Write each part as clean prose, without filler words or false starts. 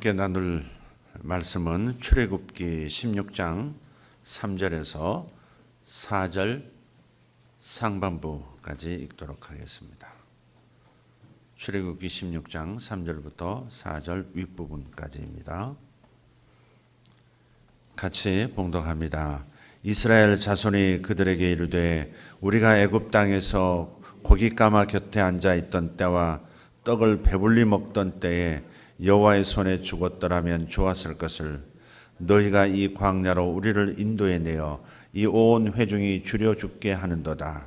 함께 나눌 말씀은 출애굽기 16장 3절에서 4절 상반부까지 읽도록 하겠습니다. 출애굽기 16장 3절부터 4절 윗부분까지입니다. 같이 봉독합니다. 이스라엘 자손이 그들에게 이르되 우리가 애굽 땅에서 고깃가마 곁에 앉아 있던 때와 떡을 배불리 먹던 때에 여호와의 손에 죽었더라면 좋았을 것을 너희가 이 광야로 우리를 인도해 내어 이 온 회중이 줄여 죽게 하는도다.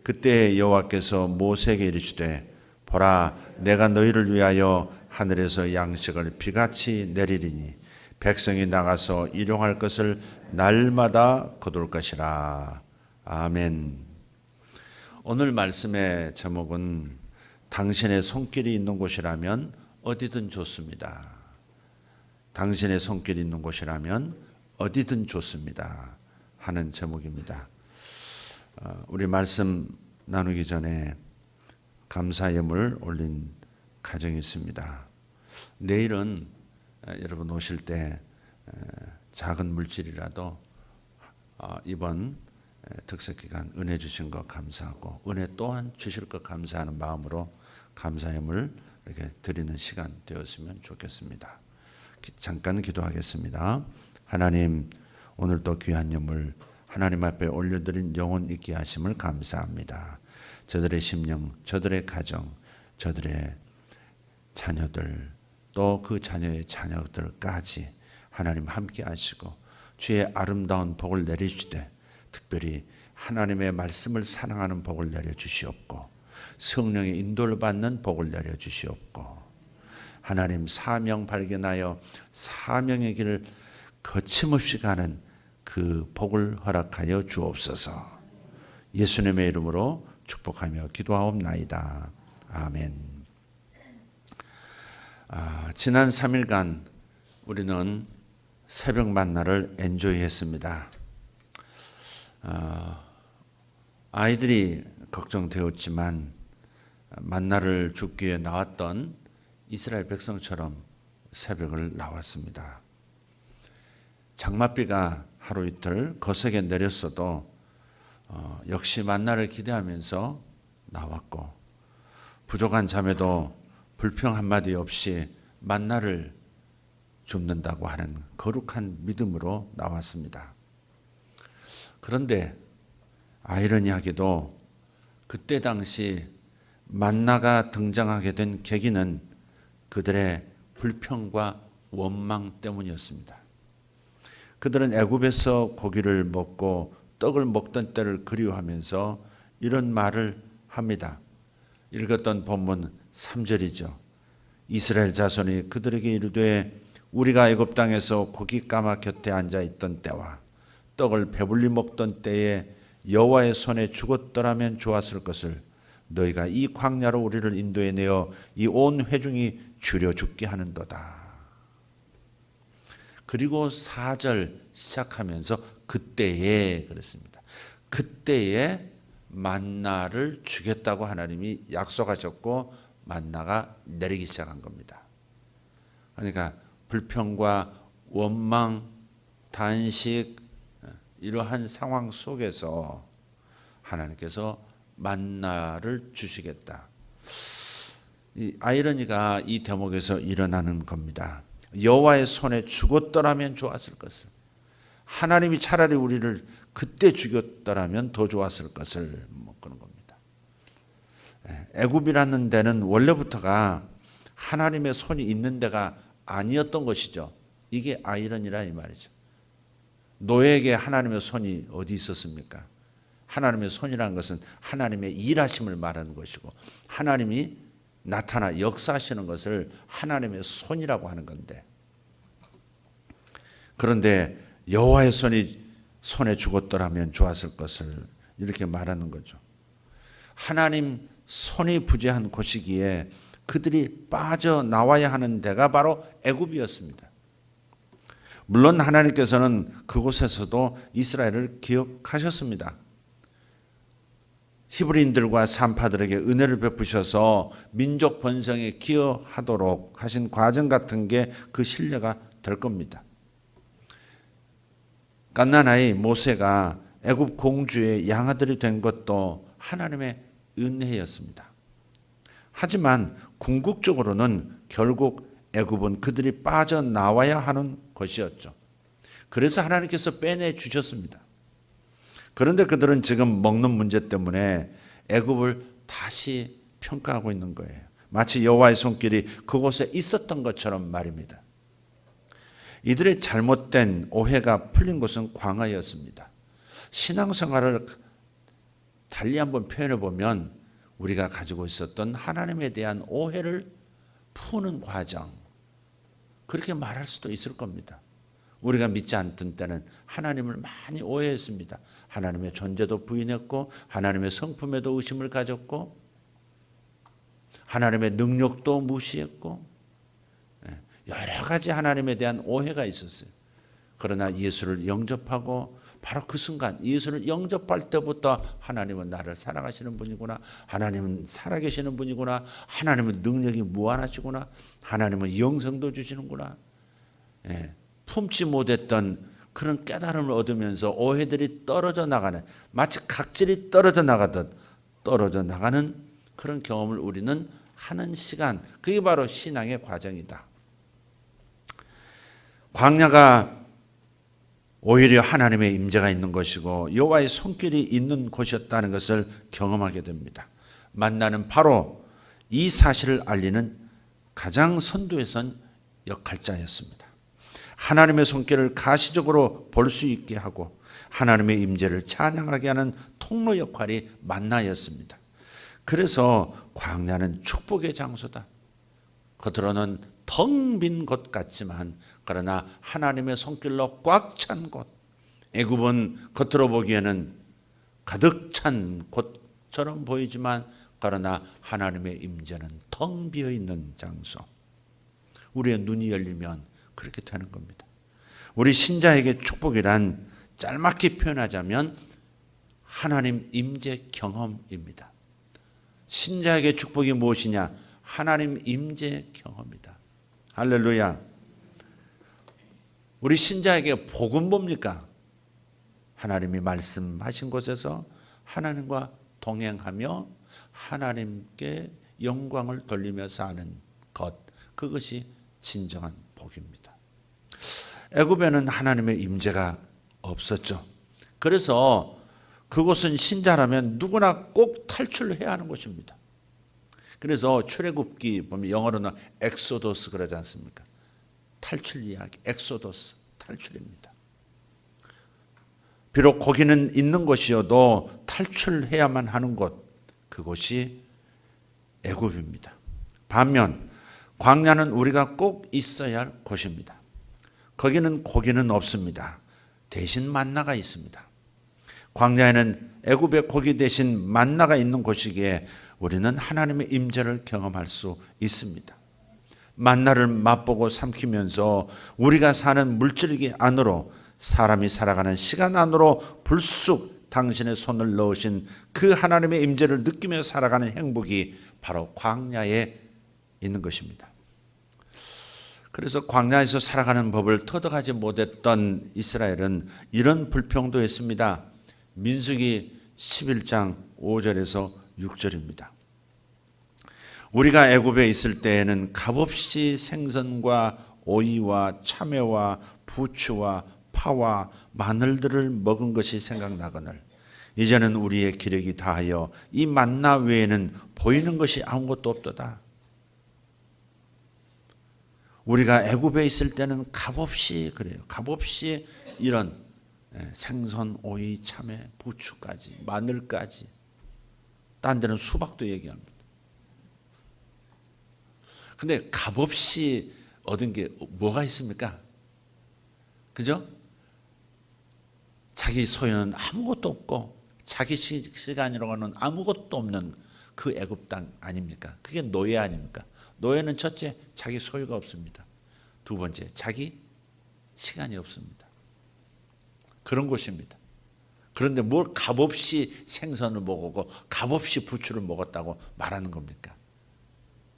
그때 여호와께서 모세에게 이르시되 보라 내가 너희를 위하여 하늘에서 양식을 비같이 내리리니 백성이 나가서 일용할 것을 날마다 거둘 것이라. 아멘. 오늘 말씀의 제목은 당신의 손길이 있는 곳이라면 어디든 좋습니다. 당신의 손길이 있는 곳이라면 어디든 좋습니다 하는 제목입니다. 우리 말씀 나누기 전에 감사 예물 올린 가정이 있습니다. 내일은 여러분 오실 때 작은 물질이라도 이번 특석기간 은혜 주신 것 감사하고 은혜 또한 주실 것 감사하는 마음으로 감사 예물 이렇게 드리는 시간 되었으면 좋겠습니다. 잠깐 기도하겠습니다. 하나님, 오늘도 귀한 예물 하나님 앞에 올려드린 영혼 있게 하심을 감사합니다. 저들의 심령, 저들의 가정, 저들의 자녀들, 또 그 자녀의 자녀들까지 하나님 함께 하시고 주의 아름다운 복을 내리시되 특별히 하나님의 말씀을 사랑하는 복을 내려주시옵고 성령의 인도를 받는 복을 내려주시옵고 하나님 사명 발견하여 사명의 길을 거침없이 가는 그 복을 허락하여 주옵소서. 예수님의 이름으로 축복하며 기도하옵나이다. 아멘. 지난 3일간 우리는 새벽 만나를 엔조이했습니다. 아이들이 걱정되었지만 만나를 줍기 위해 나왔던 이스라엘 백성처럼 새벽을 나왔습니다. 장맛비가 하루 이틀 거세게 내렸어도 역시 만나를 기대하면서 나왔고 부족한 자매도 불평 한마디 없이 만나를 줍는다고 하는 거룩한 믿음으로 나왔습니다. 그런데 아이러니하게도 그때 당시 만나가 등장하게 된 계기는 그들의 불평과 원망 때문이었습니다. 그들은 애굽에서 고기를 먹고 떡을 먹던 때를 그리워하면서 이런 말을 합니다. 읽었던 본문 3절이죠. 이스라엘 자손이 그들에게 이르되 우리가 애굽 땅에서 고깃가마 곁에 앉아 있던 때와 떡을 배불리 먹던 때에 여호와의 손에 죽었더라면 좋았을 것을 너희가 이 광야로 우리를 인도해 내어 이 온 회중이 줄여 죽게 하는도다. 그리고 4절 시작하면서 그때에 그랬습니다. 그때에 만나를 주겠다고 하나님이 약속하셨고 만나가 내리기 시작한 겁니다. 그러니까 불평과 원망, 단식 이러한 상황 속에서 하나님께서 만나를 주시겠다. 이 아이러니가 이 대목에서 일어나는 겁니다. 여호와의 손에 죽었더라면 좋았을 것을. 하나님이 차라리 우리를 그때 죽였더라면 더 좋았을 것을 그런 겁니다. 애굽이라는 데는 원래부터가 하나님의 손이 있는 데가 아니었던 것이죠. 이게 아이러니라 이 말이죠. 노예에게 하나님의 손이 어디 있었습니까? 하나님의 손이라는 것은 하나님의 일하심을 말하는 것이고 하나님이 나타나 역사하시는 것을 하나님의 손이라고 하는 건데 그런데 여호와의 손에 죽었더라면 좋았을 것을 이렇게 말하는 거죠. 하나님 손이 부재한 곳이기에 그들이 빠져나와야 하는 데가 바로 애굽이었습니다. 물론 하나님께서는 그곳에서도 이스라엘을 기억하셨습니다. 히브리인들과 산파들에게 은혜를 베푸셔서 민족 번성에 기여하도록 하신 과정 같은 게 그 신뢰가 될 겁니다. 갓난아이 모세가 애굽 공주의 양아들이 된 것도 하나님의 은혜였습니다. 하지만 궁극적으로는 결국 애굽은 그들이 빠져나와야 하는 것이었죠. 그래서 하나님께서 빼내 주셨습니다. 그런데 그들은 지금 먹는 문제 때문에 애굽을 다시 평가하고 있는 거예요. 마치 여호와의 손길이 그곳에 있었던 것처럼 말입니다. 이들의 잘못된 오해가 풀린 곳은 광야였습니다. 신앙생활을 달리 한번 표현해 보면 우리가 가지고 있었던 하나님에 대한 오해를 푸는 과정, 그렇게 말할 수도 있을 겁니다. 우리가 믿지 않던 때는 하나님을 많이 오해했습니다. 하나님의 존재도 부인했고 하나님의 성품에도 의심을 가졌고 하나님의 능력도 무시했고 여러 가지 하나님에 대한 오해가 있었어요. 그러나 예수를 영접하고 바로 그 순간 예수를 영접할 때부터 하나님은 나를 사랑하시는 분이구나, 하나님은 살아계시는 분이구나, 하나님은 능력이 무한하시구나, 하나님은 영생도 주시는구나, 품지 못했던 그런 깨달음을 얻으면서 오해들이 떨어져 나가는, 마치 각질이 떨어져 나가듯 떨어져 나가는 그런 경험을 우리는 하는 시간, 그게 바로 신앙의 과정이다. 광야가 오히려 하나님의 임재가 있는 것이고 여호와의 손길이 있는 곳이었다는 것을 경험하게 됩니다. 만나는 바로 이 사실을 알리는 가장 선두에 선 역할자였습니다. 하나님의 손길을 가시적으로 볼 수 있게 하고 하나님의 임재를 찬양하게 하는 통로 역할이 만나였습니다. 그래서 광야는 축복의 장소다. 겉으로는 텅 빈 곳 같지만 그러나 하나님의 손길로 꽉 찬 곳, 애굽은 겉으로 보기에는 가득 찬 곳처럼 보이지만 그러나 하나님의 임재는 텅 비어 있는 장소. 우리의 눈이 열리면 그렇게 되는 겁니다. 우리 신자에게 축복이란 짤막히 표현하자면 하나님 임재 경험입니다. 신자에게 축복이 무엇이냐? 하나님 임재 경험이다. 할렐루야. 우리 신자에게 복은 뭡니까? 하나님이 말씀하신 곳에서 하나님과 동행하며 하나님께 영광을 돌리며 사는 것, 그것이 진정한 복입니다. 애굽에는 하나님의 임재가 없었죠. 그래서 그곳은 신자라면 누구나 꼭 탈출해야 하는 곳입니다. 그래서 출애굽기 보면 영어로는 엑소더스 그러지 않습니까? 탈출 이야기, 엑소더스, 탈출입니다. 비록 거기는 있는 곳이어도 탈출해야만 하는 곳, 그곳이 애굽입니다. 반면 광야는 우리가 꼭 있어야 할 곳입니다. 거기는 고기는 없습니다. 대신 만나가 있습니다. 광야에는 애굽의 고기 대신 만나가 있는 곳이기에 우리는 하나님의 임재를 경험할 수 있습니다. 만나를 맛보고 삼키면서 우리가 사는 물질기 안으로, 사람이 살아가는 시간 안으로 불쑥 당신의 손을 넣으신 그 하나님의 임재를 느끼며 살아가는 행복이 바로 광야에 있는 것입니다. 그래서 광야에서 살아가는 법을 터득하지 못했던 이스라엘은 이런 불평도 했습니다. 민수기 11장 5절에서 6절입니다. 우리가 애굽에 있을 때에는 값없이 생선과 오이와 참외와 부추와 파와 마늘들을 먹은 것이 생각나거늘 이제는 우리의 기력이 다하여 이 만나 외에는 보이는 것이 아무것도 없도다. 우리가 애굽에 있을 때는 값없이 그래요. 값없이 이런 생선, 오이, 참외, 부추까지, 마늘까지, 딴 데는 수박도 얘기합니다. 근데 값없이 얻은 게 뭐가 있습니까? 그죠? 자기 소유는 아무것도 없고 자기 시간이라고는 아무것도 없는 그 애굽 땅 아닙니까? 그게 노예 아닙니까? 노예는 첫째, 자기 소유가 없습니다. 두 번째, 자기 시간이 없습니다. 그런 곳입니다. 그런데 뭘 값없이 생선을 먹었고 값없이 부추를 먹었다고 말하는 겁니까?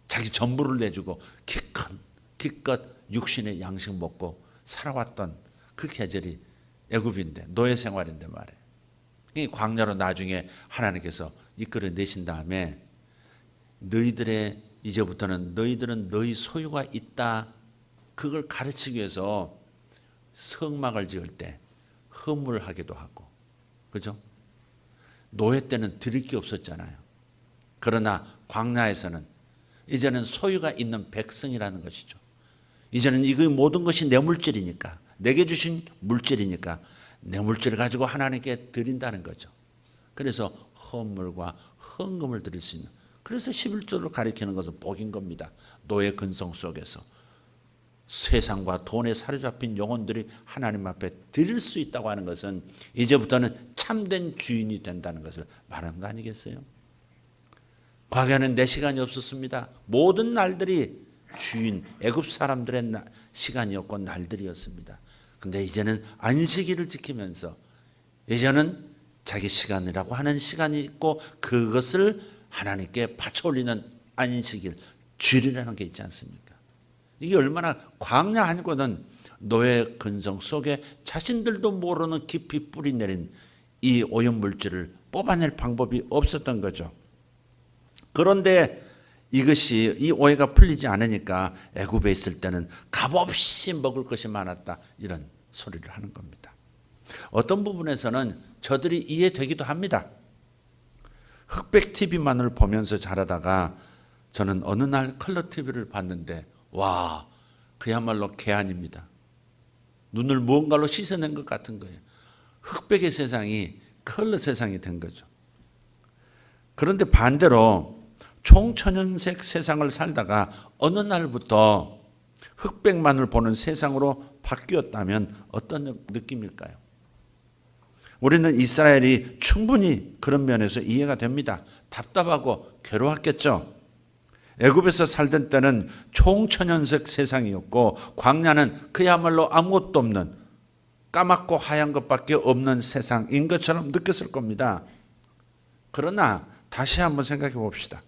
자기 전부를 내주고 기껏 육신의 양식 먹고 살아왔던 그 계절이 애굽인데, 노예 생활인데 말이에요. 이 광야로 나중에 하나님께서 이끌어내신 다음에 너희들의 이제부터는 너희들은 너희 소유가 있다, 그걸 가르치기 위해서 성막을 지을 때 허물하기도 하고, 그죠? 노예 때는 드릴 게 없었잖아요. 그러나 광야에서는 이제는 소유가 있는 백성이라는 것이죠. 이제는 이 모든 것이 내 물질이니까, 내게 주신 물질이니까 내 물질을 가지고 하나님께 드린다는 거죠. 그래서 헌물과 헌금을 드릴 수 있는, 그래서 11조를 가리키는 것은 복인 겁니다. 노예 근성 속에서 세상과 돈에 사로잡힌 영혼들이 하나님 앞에 드릴 수 있다고 하는 것은 이제부터는 참된 주인이 된다는 것을 말하는 거 아니겠어요? 과거에는 내 시간이 없었습니다. 모든 날들이 주인, 애굽 사람들의 시간이었고 날들이었습니다. 근데 이제는 안식일을 지키면서 이제는 자기 시간이라고 하는 시간이 있고 그것을 하나님께 바쳐 올리는 안식일, 주일이라는 게 있지 않습니까? 이게 얼마나 광야 아니고는 노예 근성 속에 자신들도 모르는 깊이 뿌리 내린 이 오염물질을 뽑아낼 방법이 없었던 거죠. 그런데 이것이, 이 오해가 풀리지 않으니까 애굽에 있을 때는 값없이 먹을 것이 많았다, 이런 소리를 하는 겁니다. 어떤 부분에서는 저들이 이해되기도 합니다. 흑백 TV만을 보면서 자라다가 저는 어느 날 컬러 TV를 봤는데 와, 그야말로 개안입니다. 눈을 무언가로 씻어낸 것 같은 거예요. 흑백의 세상이 컬러 세상이 된 거죠. 그런데 반대로 총천연색 세상을 살다가 어느 날부터 흑백만을 보는 세상으로 바뀌었다면 어떤 느낌일까요? 우리는 이스라엘이 충분히 그런 면에서 이해가 됩니다. 답답하고 괴로웠겠죠. 애굽에서 살던 때는 총천연색 세상이었고 광야는 그야말로 아무것도 없는 까맣고 하얀 것밖에 없는 세상인 것처럼 느꼈을 겁니다. 그러나 다시 한번 생각해 봅시다.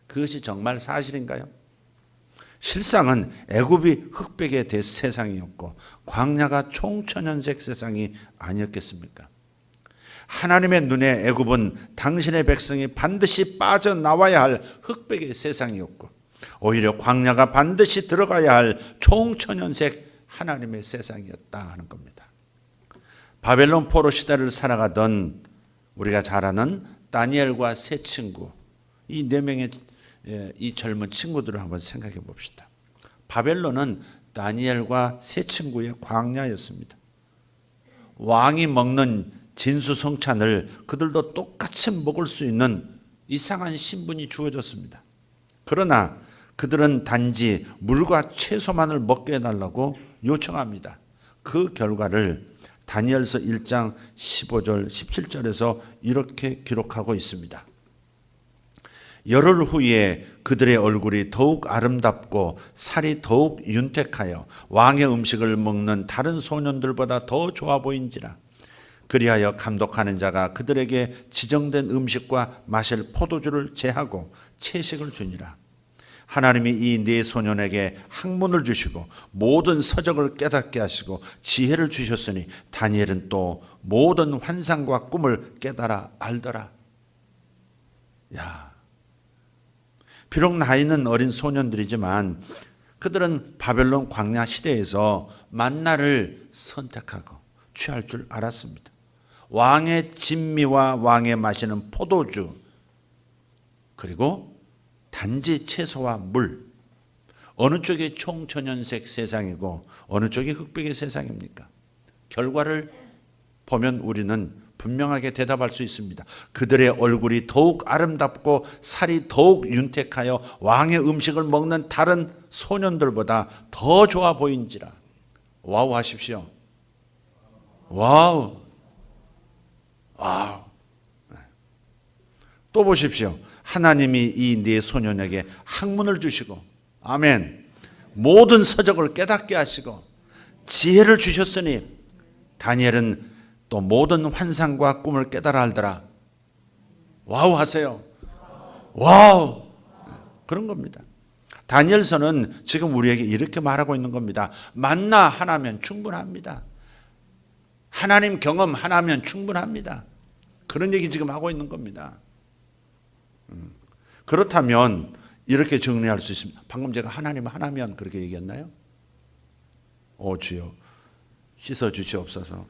그것이 정말 사실인가요? 실상은 애굽이 흑백의 세상이었고 광야가 총천연색 세상이 아니었겠습니까? 하나님의 눈에 애굽은 당신의 백성이 반드시 빠져나와야 할 흑백의 세상이었고 오히려 광야가 반드시 들어가야 할 총천연색 하나님의 세상이었다 하는 겁니다. 바벨론 포로 시대를 살아가던 우리가 잘 아는 다니엘과 세 친구, 이 네 명의 이 젊은 친구들을 한번 생각해 봅시다. 바벨론은 다니엘과 세 친구의 광야였습니다. 왕이 먹는 진수성찬을 그들도 똑같이 먹을 수 있는 이상한 신분이 주어졌습니다. 그러나 그들은 단지 물과 채소만을 먹게 해달라고 요청합니다. 그 결과를 다니엘서 1장 15절 17절에서 이렇게 기록하고 있습니다. 열흘 후에 그들의 얼굴이 더욱 아름답고 살이 더욱 윤택하여 왕의 음식을 먹는 다른 소년들보다 더 좋아 보인지라. 그리하여 감독하는 자가 그들에게 지정된 음식과 마실 포도주를 제하고 채식을 주니라. 하나님이 이 네 소년에게 학문을 주시고 모든 서적을 깨닫게 하시고 지혜를 주셨으니 다니엘은 또 모든 환상과 꿈을 깨달아 알더라. 야, 비록 나이는 어린 소년들이지만 그들은 바벨론 광야 시대에서 만나를 선택하고 취할 줄 알았습니다. 왕의 진미와 왕의 마시는 포도주, 그리고 단지 채소와 물, 어느 쪽이 총천연색 세상이고 어느 쪽이 흑백의 세상입니까? 결과를 보면 우리는 분명하게 대답할 수 있습니다. 그들의 얼굴이 더욱 아름답고 살이 더욱 윤택하여 왕의 음식을 먹는 다른 소년들보다 더 좋아 보인지라. 와우 하십시오. 와우. 와우. 또 보십시오. 하나님이 이 네 소년에게 학문을 주시고, 아멘, 모든 서적을 깨닫게 하시고 지혜를 주셨으니 다니엘은 또 모든 환상과 꿈을 깨달아 알더라. 와우 하세요. 와우. 그런 겁니다. 다니엘서는 지금 우리에게 이렇게 말하고 있는 겁니다. 만나 하나면 충분합니다. 하나님 경험 하나면 충분합니다. 그런 얘기 지금 하고 있는 겁니다. 그렇다면 이렇게 정리할 수 있습니다. 방금 제가 하나님 하나면 그렇게 얘기했나요? 주여 씻어 주시옵소서.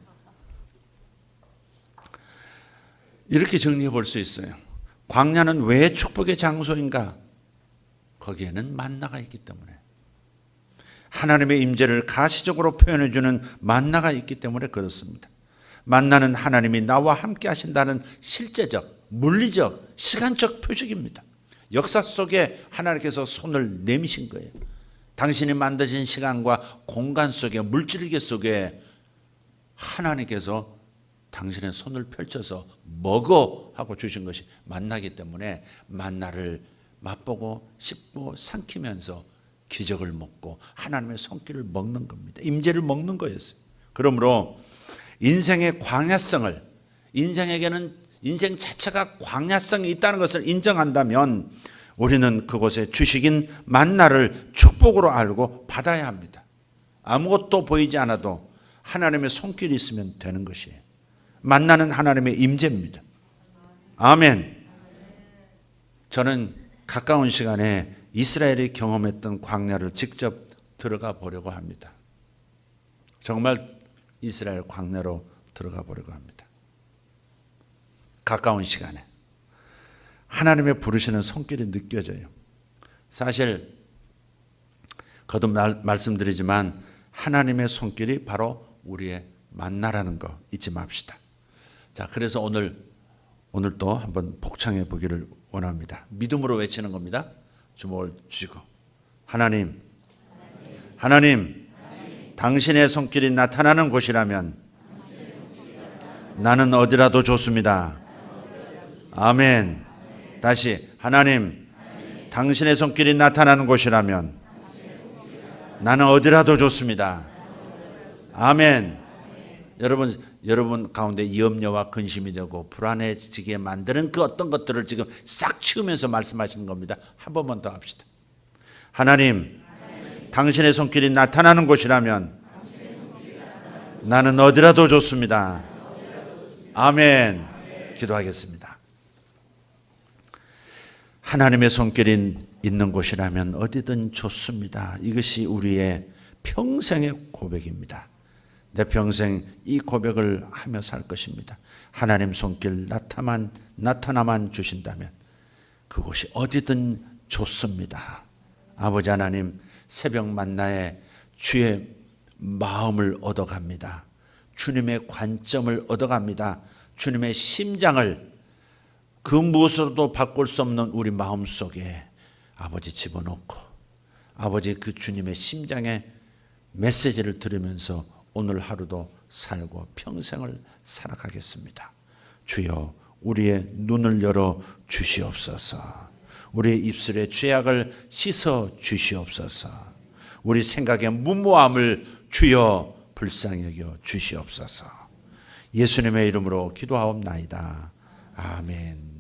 이렇게 정리해 볼 수 있어요. 광야는 왜 축복의 장소인가? 거기에는 만나가 있기 때문에, 하나님의 임재를 가시적으로 표현해 주는 만나가 있기 때문에 그렇습니다. 만나는 하나님이 나와 함께 하신다는 실제적, 물리적, 시간적 표식입니다. 역사 속에 하나님께서 손을 내미신 거예요. 당신이 만드신 시간과 공간 속에, 물질계 속에 하나님께서 당신의 손을 펼쳐서 먹어 하고 주신 것이 만나기 때문에 만나를 맛보고 씹고 삼키면서 기적을 먹고 하나님의 손길을 먹는 겁니다. 임재를 먹는 거였어요. 그러므로 인생의 광야성을, 인생에게는 인생 자체가 광야성이 있다는 것을 인정한다면 우리는 그곳의 주식인 만나를 축복으로 알고 받아야 합니다. 아무것도 보이지 않아도 하나님의 손길이 있으면 되는 것이에요. 만나는 하나님의 임재입니다. 아멘. 저는 가까운 시간에 이스라엘이 경험했던 광야를 직접 들어가 보려고 합니다. 정말 이스라엘 광야로 들어가 보려고 합니다. 가까운 시간에 하나님의 부르시는 손길이 느껴져요. 사실 거듭 말씀드리지만 하나님의 손길이 바로 우리의 만나라는 거 잊지 맙시다. 자, 그래서 오늘도 한번 복창해 보기를 원합니다. 믿음으로 외치는 겁니다. 주목을 주시고, 하나님, 당신의 손길이 나타나는 곳이라면 나는 어디라도 좋습니다. 아멘. 다시, 하나님, 당신의 손길이 나타나는 곳이라면 나는 어디라도 좋습니다. 아멘. 여러분 가운데 염려와 근심이 되고 불안해지게 만드는 그 어떤 것들을 지금 싹 치우면서 말씀하시는 겁니다. 한 번만 더 합시다. 하나님, 당신의 손길이 나타나는 곳이라면 나는 어디라도 좋습니다. 아멘. 기도하겠습니다. 하나님의 손길이 있는 곳이라면 어디든 좋습니다. 이것이 우리의 평생의 고백입니다. 내 평생 이 고백을 하며 살 것입니다. 하나님 손길 나타나만 주신다면 그곳이 어디든 좋습니다. 아버지 하나님, 새벽 만나에 주의 마음을 얻어갑니다. 주님의 관점을 얻어갑니다. 주님의 심장을 그 무엇으로도 바꿀 수 없는 우리 마음속에 아버지 집어넣고 아버지 그 주님의 심장의 메시지를 들으면서 오늘 하루도 살고 평생을 살아가겠습니다. 주여, 우리의 눈을 열어 주시옵소서. 우리의 입술의 죄악을 씻어 주시옵소서. 우리 생각의 무모함을 주여 불쌍히 여겨 주시옵소서. 예수님의 이름으로 기도하옵나이다. 아멘.